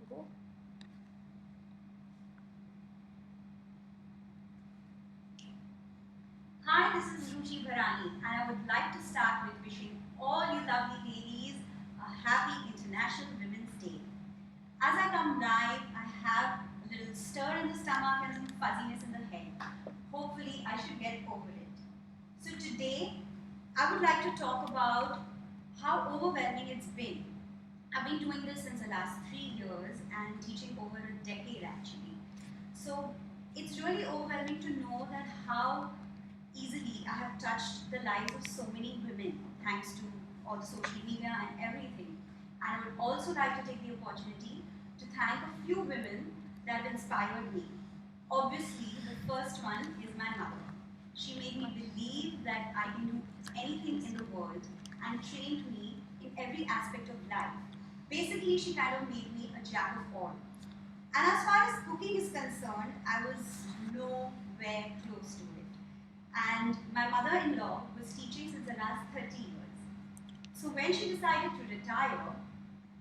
Go. Hi, this is Ruchi Bharani, and I would like to start with wishing all you lovely ladies a happy International Women's Day. As I come live, I have a little stir in the stomach and some fuzziness in the head. Hopefully, I should get over it. So, today, I would like to talk about how overwhelming it's been. I've been doing this since the last 3 years and teaching over a decade actually. So, it's really overwhelming to know that how easily I have touched the lives of so many women thanks to all the social media and everything. And I would also like to take the opportunity to thank a few women that have inspired me. Obviously, the first one is my mother. She made me believe that I can do anything in the world and trained me in every aspect of life. Basically, she kind of made me a jack of all. And as far as cooking is concerned, I was nowhere close to it. And my mother-in-law was teaching since the last 30 years. So when she decided to retire,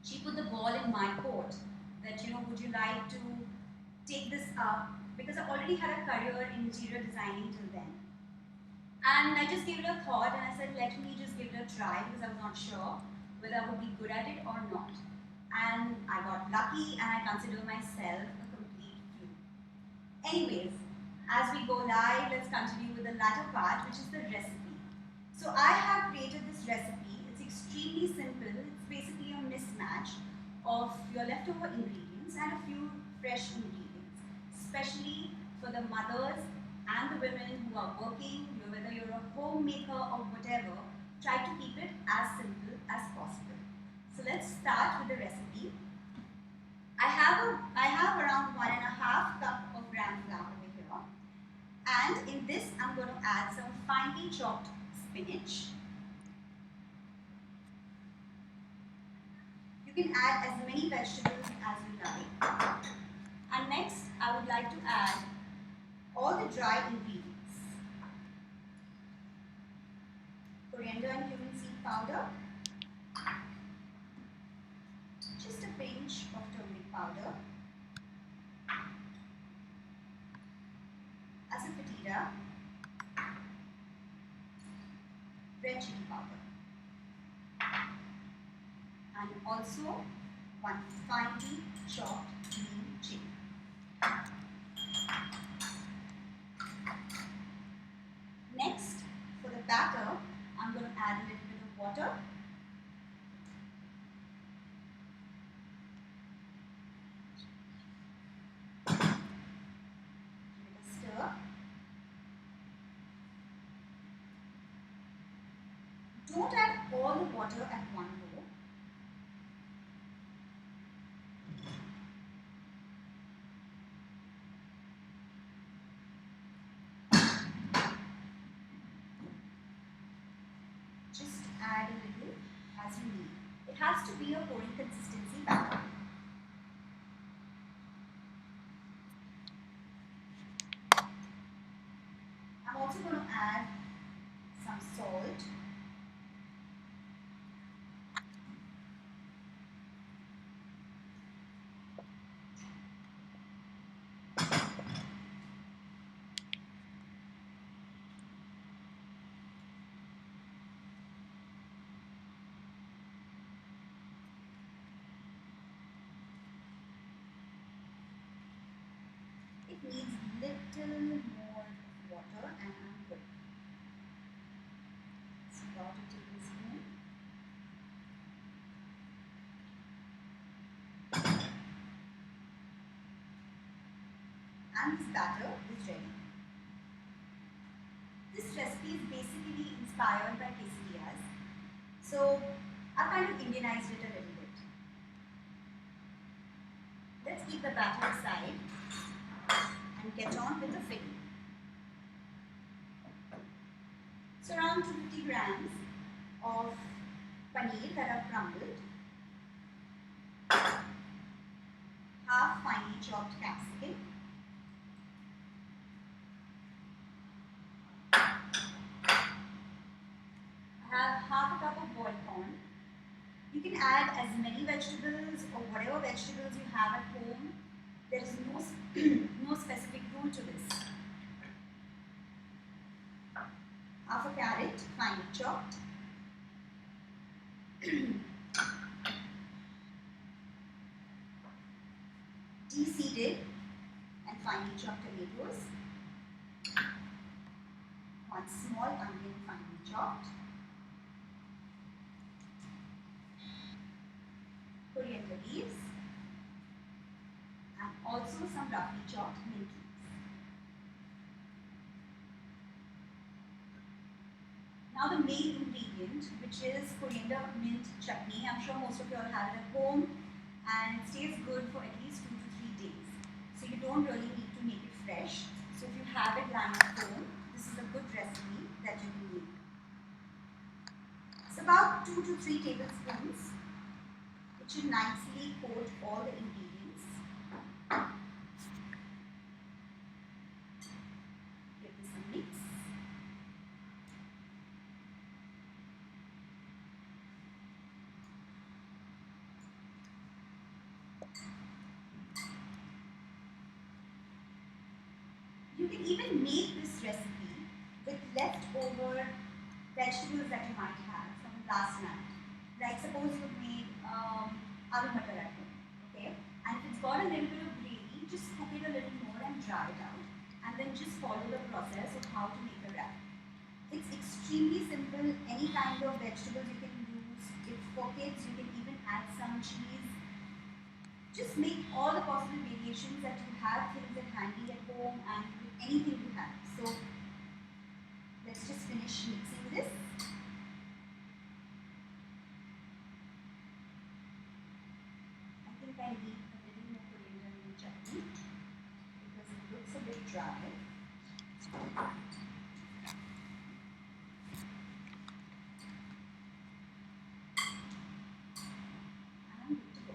she put the ball in my court that, would you like to take this up? Because I already had a career in interior designing till then. And I just gave it a thought and I said, let me just give it a try because I was not sure whether I would be good at it or not. And I got lucky and I consider myself a complete fluke. Anyways, as we go live, let's continue with the latter part, which is the recipe. So I have created this recipe. It's extremely simple. It's basically a mismatch of your leftover ingredients and a few fresh ingredients, especially for the mothers and the women who are working, whether you're a homemaker or whatever, try to keep it as simple as possible. So let's start with the recipe. I have around 1.5 cup of gram flour over here, and in this I'm going to add some finely chopped spinach. You can add as many vegetables as you like. And next I would like to add all the dry ingredients: coriander and cumin seed powder, just a pinch of turmeric powder, asafoetida, red chili powder, and also one finely chopped green chili. Next, for the batter, I'm going to add a little bit of water. Give it a stir. Don't add all the water at one go. Just add a little as you need. It has to be a pouring consistency batter. I'm also going to add some salt. It needs little more water and I'm good. It's about a tablespoon. And this batter is ready. This recipe is basically inspired by quesadillas. So I kind of Indianized it a little bit. Let's keep the batter aside and get on with the filling. So around 250 grams of paneer that I've crumbled, half finely chopped capsicum, I have half a cup of boiled corn. You can add as many vegetables or whatever vegetables you have at home. There is no, no specific rule to this. Half a carrot, finely chopped. De-seeded and finely chopped tomatoes. One small onion, finely chopped. Coriander leaves. And also some roughly chopped mint leaves. Now the main ingredient, which is coriander mint chutney. I'm sure most of you all have it at home, and it stays good for at least 2 to 3 days. So you don't really need to make it fresh. So if you have it lying at home, this is a good recipe that you can make. It's about 2 to 3 tablespoons. It should nicely coat all the ingredients. Give this a mix. You can even make this recipe with leftover vegetables that you might have from last night. Like suppose you made aloo matar at home, okay? And if it's got a little bit of gravy, just cook it a little more and dry it out. And then just follow the process of how to make a wrap. It's extremely simple. Any kind of vegetables you can use. If for kids, you can even add some cheese. Just make all the possible variations that you have things at handy at home and with anything you have. So let's just finish mixing this. I think I need a little more coriander in the chutney because it looks a bit dry. And good to go.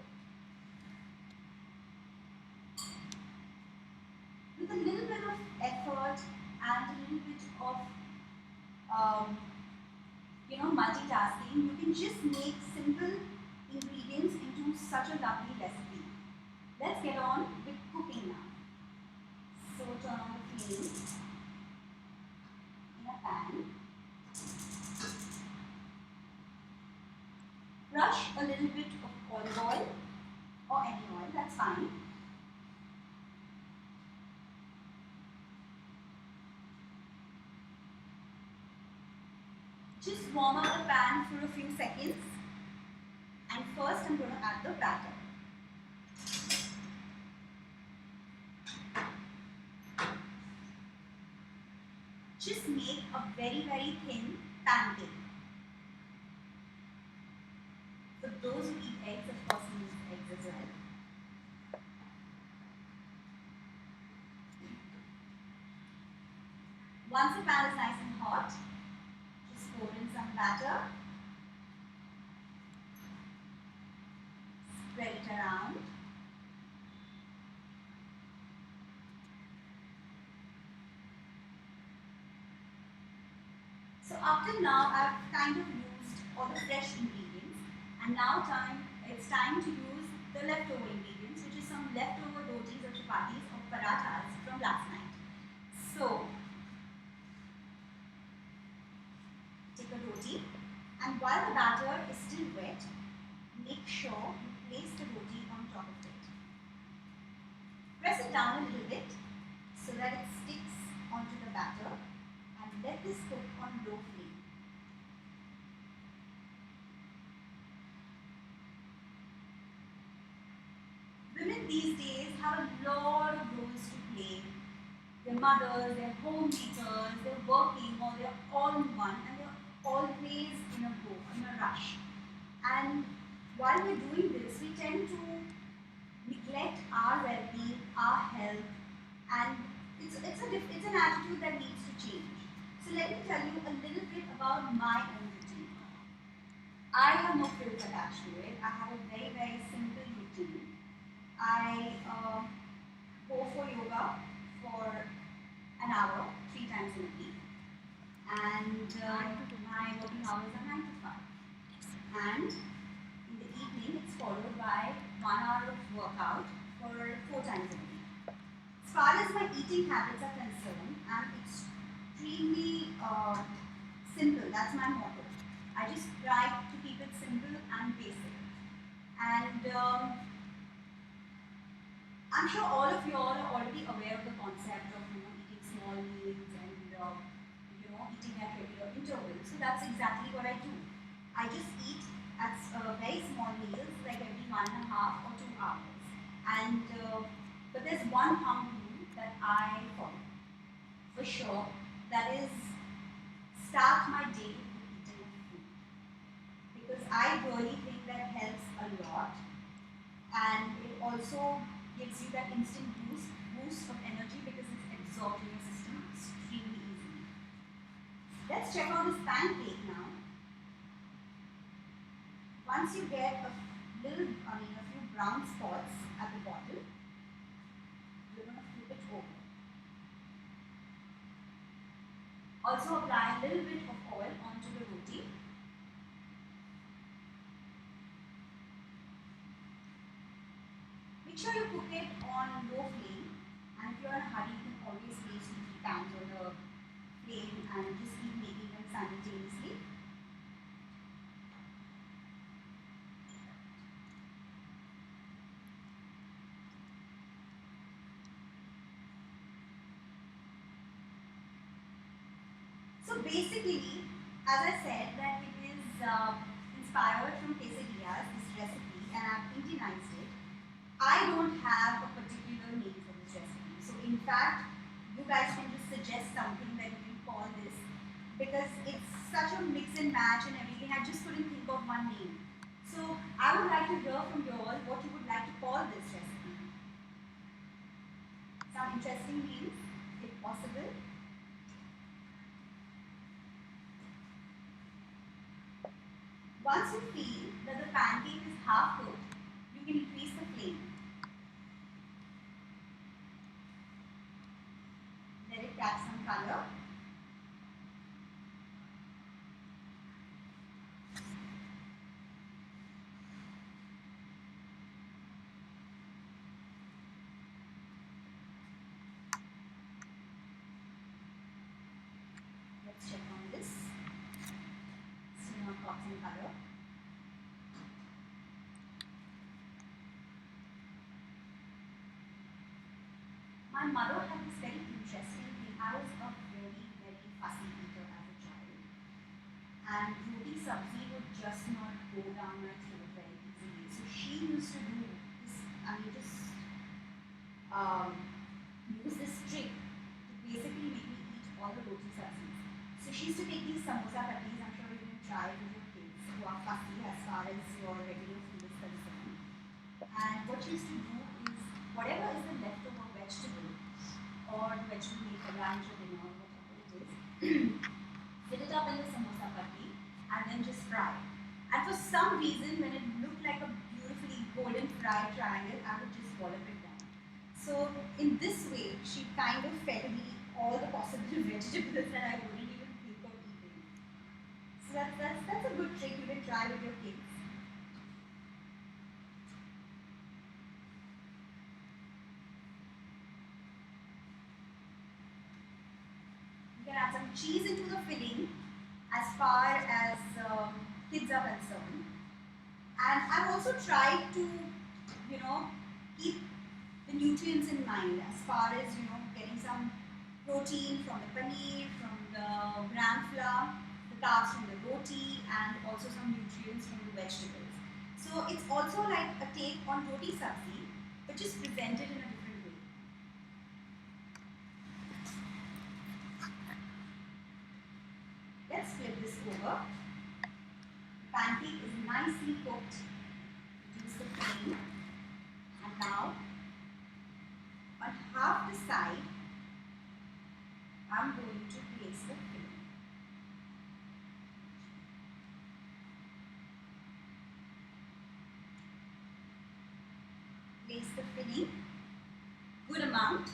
With a little bit of effort and a little bit of multitasking, you can just make simple ingredients into such a lovely recipe. Let's get on with cooking now. So turn on the flame in a pan. Brush a little bit of olive oil or any oil, that's fine. Just warm up the pan for a few seconds, and first I'm going to add the batter. Just make a very, very thin pancake. For those who eat eggs, of course, you use eggs as well. Once the pan is nice and hot, just pour in some batter. Spread it around. So up till now, I've kind of used all the fresh ingredients, and now it's time to use the leftover ingredients, which is some leftover rotis or chapatis or parathas from last night. So take a roti, and while the batter is still wet, make sure you place the roti on top of it. Press it down a little bit so that it sticks onto the batter, and let this cook on low flame. Women these days have a lot of roles to play. They're mothers, they're homemakers, they're working, or they're all in one, and they're always in a rush. And while we're doing this, we tend to neglect our well-being, our health, and it's an attitude that needs to change. So let me tell you a little bit about my own routine. I have no frills attached to it. I have a very, very simple routine. I go for yoga for an hour, 3 times in a week. And my working hours are 9 to 5. And in followed by 1 hour of workout for 4 times a week. As far as my eating habits are concerned, I'm extremely simple. That's my motto. I just try to keep it simple and basic. And I'm sure all of you all are already aware of the concept of eating small meals and eating at regular intervals. So that's exactly what I do. I just eat at very small meals, like every 1.5 or 2 hours. And but there's one thumb rule that I follow for sure. That is, start my day with eating food, because I really think that helps a lot, and it also gives you that instant boost of energy because it's absorbed in your system extremely easily. Let's check out this pancake now. Once you get a few brown spots at the bottom, you're going to flip it over. Also apply a little bit of oil onto the roti. Make sure you cook it on low flame, and if you're in a hurry, you can always place 2-3 pans on the flame and just keep making them simultaneously. So basically, as I said, that it is inspired from quesadillas, this recipe, and I've Indianized it. I don't have a particular name for this recipe. So in fact, you guys can just suggest something that you can call this, because it's such a mix and match and everything. I just couldn't think of one name. So I would like to hear from you all what you would like to call this recipe. Some interesting names, if possible. Once you feel that the pancake is half cooked, you can increase the flame. Let it catch some color. Let's check on this. Still not caught some color. My mother had this very interesting thing. I was a very, very fussy eater as a child, and roti sabzi would just not go down my throat very easily. So she used to do this, use this trick to basically make me eat all the roti sabzis. So she used to take these samosa patties. I'm sure you can try it with your kids who are fussy as far as your regular food is concerned. And what she used to do is, whatever is the leftover vegetable or the vegetable made for lunch or dinner or whatever it is, fill it up in the samosa patty and then just fry. And for some reason, when it looked like a beautifully golden fried triangle, I would just wallop it down. So in this way, she kind of fed me all the possible vegetables that I wouldn't even think of eating. So that's a good trick you can try with your kids. You can add some cheese into the filling as far as kids are concerned. And I've also tried to, keep the nutrients in mind as far as, getting some protein from the paneer, from the gram flour, the carbs from the roti, and also some nutrients from the vegetables. So it's also like a take on roti sabzi, but just presented in a different way. Let's flip this over. The pancake is nicely cooked. Reduce the flame. And now, on half the side, I'm going to place the filling. Place the filling, good amount.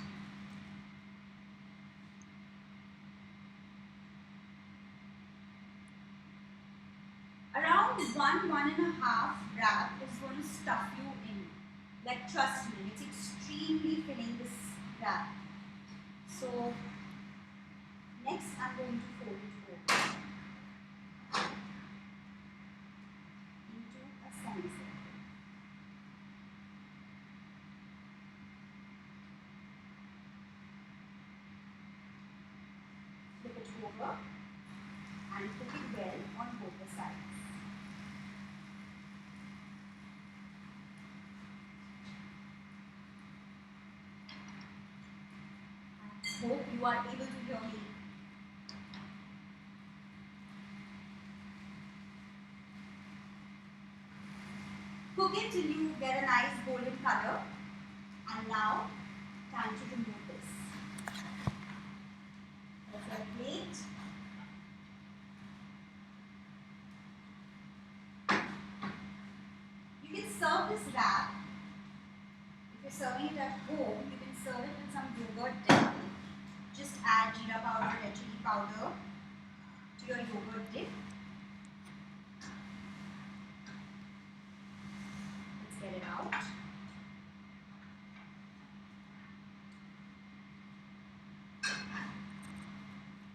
Around 1 one and a half wrap is going to stuff you in. Like, trust me, it's extremely filling, this wrap. So next I'm going to fold it over into a semicircle. Flip it over and cook it well on both the sides. I hope you are able to hear me. Cook it till you get a nice golden color. And now, time to remove this. Let's get a plate. You can serve this wrap. If you're serving it at home, you can serve it with some yogurt dip. Just add jeera powder, red chili powder to your yogurt dip. Let's get it out.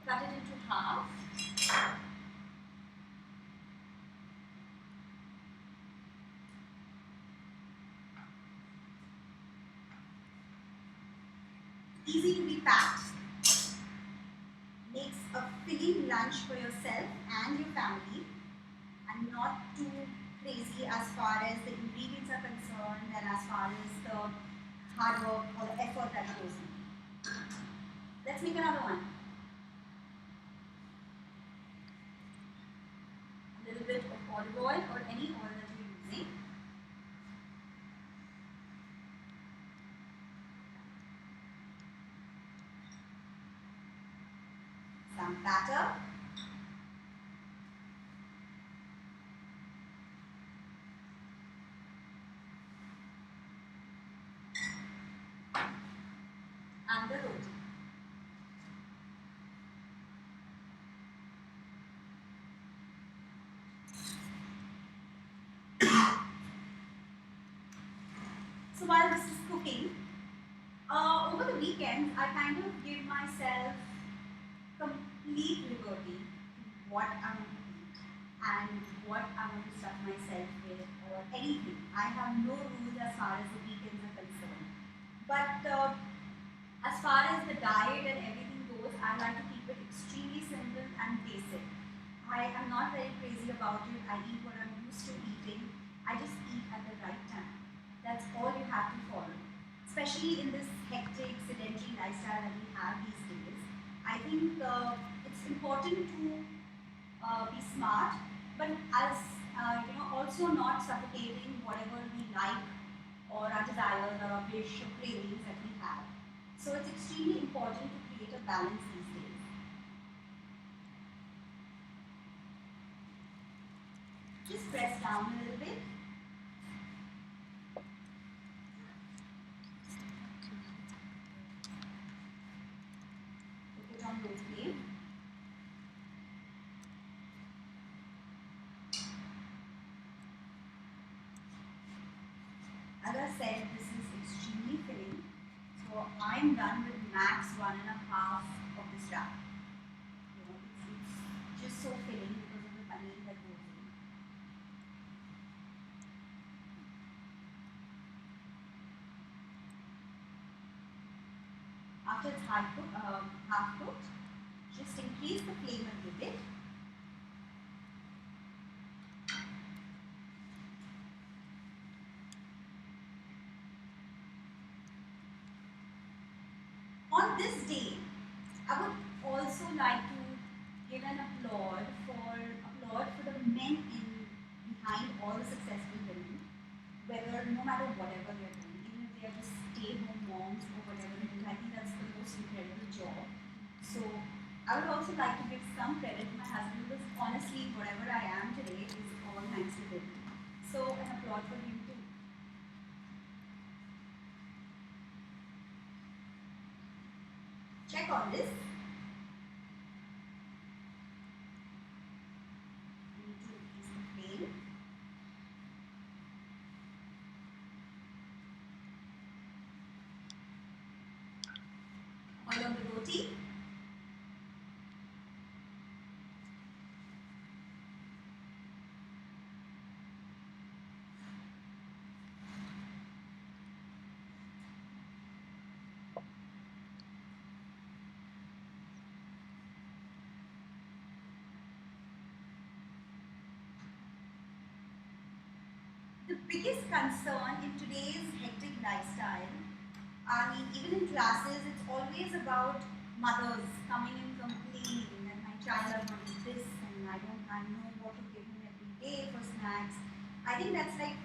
Cut it into half. Easy to be packed. Makes a filling lunch for yourself and your family, and not too crazy as far as the ingredients are concerned and as far as the hard work or the effort that goes in. Let's make another one. A little bit of olive oil or any oil that you're using. Some batter. And the roti. So while this is cooking, over the weekends I kind of give myself complete liberty to what I want to eat and what I want to stuff myself with or anything. I have no rules as far as the weekends are concerned. But as far as the diet and everything goes, I like to keep it extremely simple and basic. I am not very crazy about it. I eat what I'm used to eating. I just eat at the right time. That's all you have to follow. Especially in this hectic, sedentary lifestyle that we have these days. I think it's important to be smart, but as also not suffocating whatever we like or our desires or our wish or cravings that we have. So it's extremely important to create a balance these days. Just press down a little bit. Put it on low flame. As I said, this is extremely filling. So I'm done with max 1.5 of this wrap. It's just so filling because of the paneer that goes in. After it's half cooked, just increase the flame a little bit. On this day, I would also like to give an applaud for the men behind all the successful women, whether no matter whatever they're doing, even if they are just stay-home moms or whatever it is. I think that's the most incredible job. So I would also like to give some credit to my husband because honestly, whatever I am today is all thanks to him. So an applaud for him too. Check on this. I need to increase the flame. tasty. The biggest concern in today's hectic lifestyle, I mean, even in classes, it's always about mothers coming in complaining that my child is not eat this and I know what to give him every day for snacks. I think that's like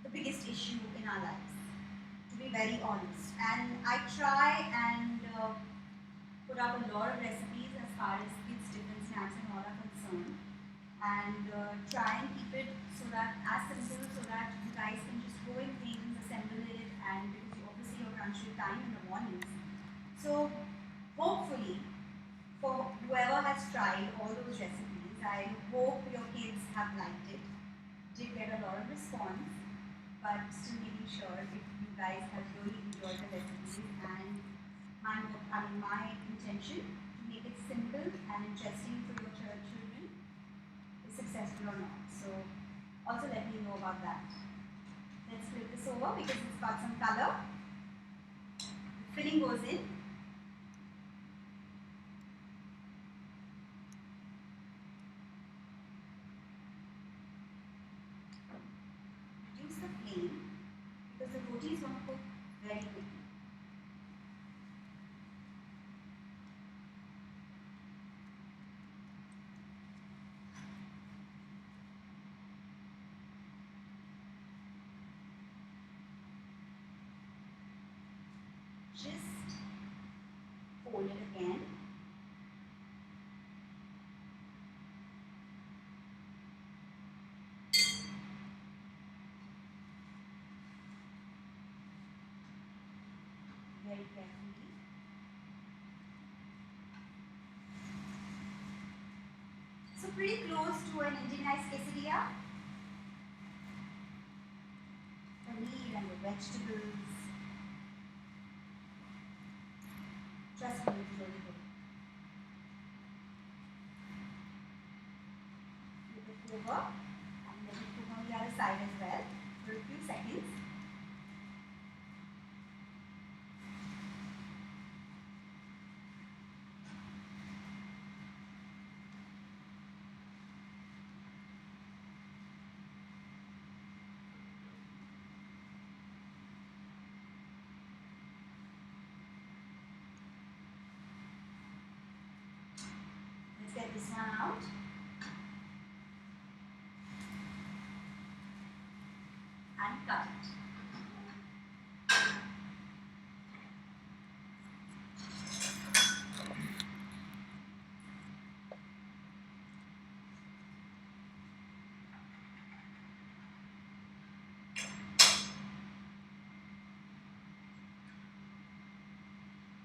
the biggest issue in our lives, to be very honest. And I try and put up a lot of recipes as far as kids' different snacks and all are concerned, and try and keep it so that as simple so that you guys can just go in things, assemble it, and because you obviously you're crunched with time in the mornings. So hopefully, for whoever has tried all those recipes, I hope your kids have liked it. Did get a lot of response, but still making sure if you guys have really enjoyed the recipes and my intention to make it simple and interesting for your children is successful or not. So also let me know about that. Let's flip this over because it's got some color. The filling goes in. Reduce the flame because the roti is going to cook very quickly. Just fold it again. Very carefully. So pretty close to an Indianized quesadilla. Paneer and the vegetables. Trust me, it's really good. Flip it over and let it cook on the other side as well for a few seconds. Let's get this one out. And cut it.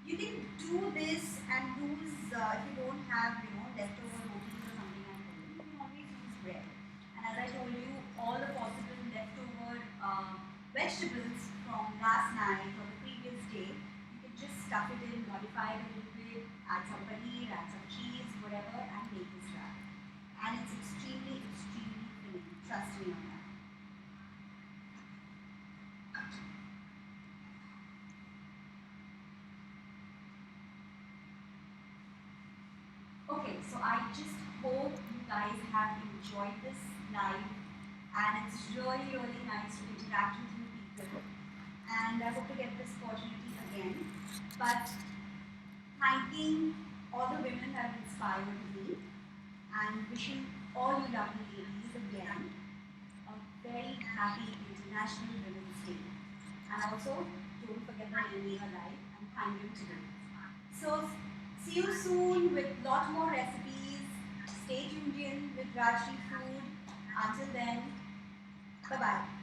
You can do this and use, if you don't have, leftover rotis or something at home, you can always use bread. And as I told you, all the possible leftover vegetables from last night or the previous day, you can just stuff it in, modify it a little bit, add some paneer, add some cheese, whatever, and make this wrap. And it's extremely, extremely filling. Trust me on that. Okay, so I just hope you guys have enjoyed this live, and it's really, really nice to interact with you people. And I hope to get this opportunity again. But thanking all the women that have inspired me and wishing all you lovely ladies again a very happy International Women's Day. And also, don't forget my enemy alive and thank you today. So, see you soon with lot more recipes. Stay tuned in with Rajshri Food. Until then, bye-bye.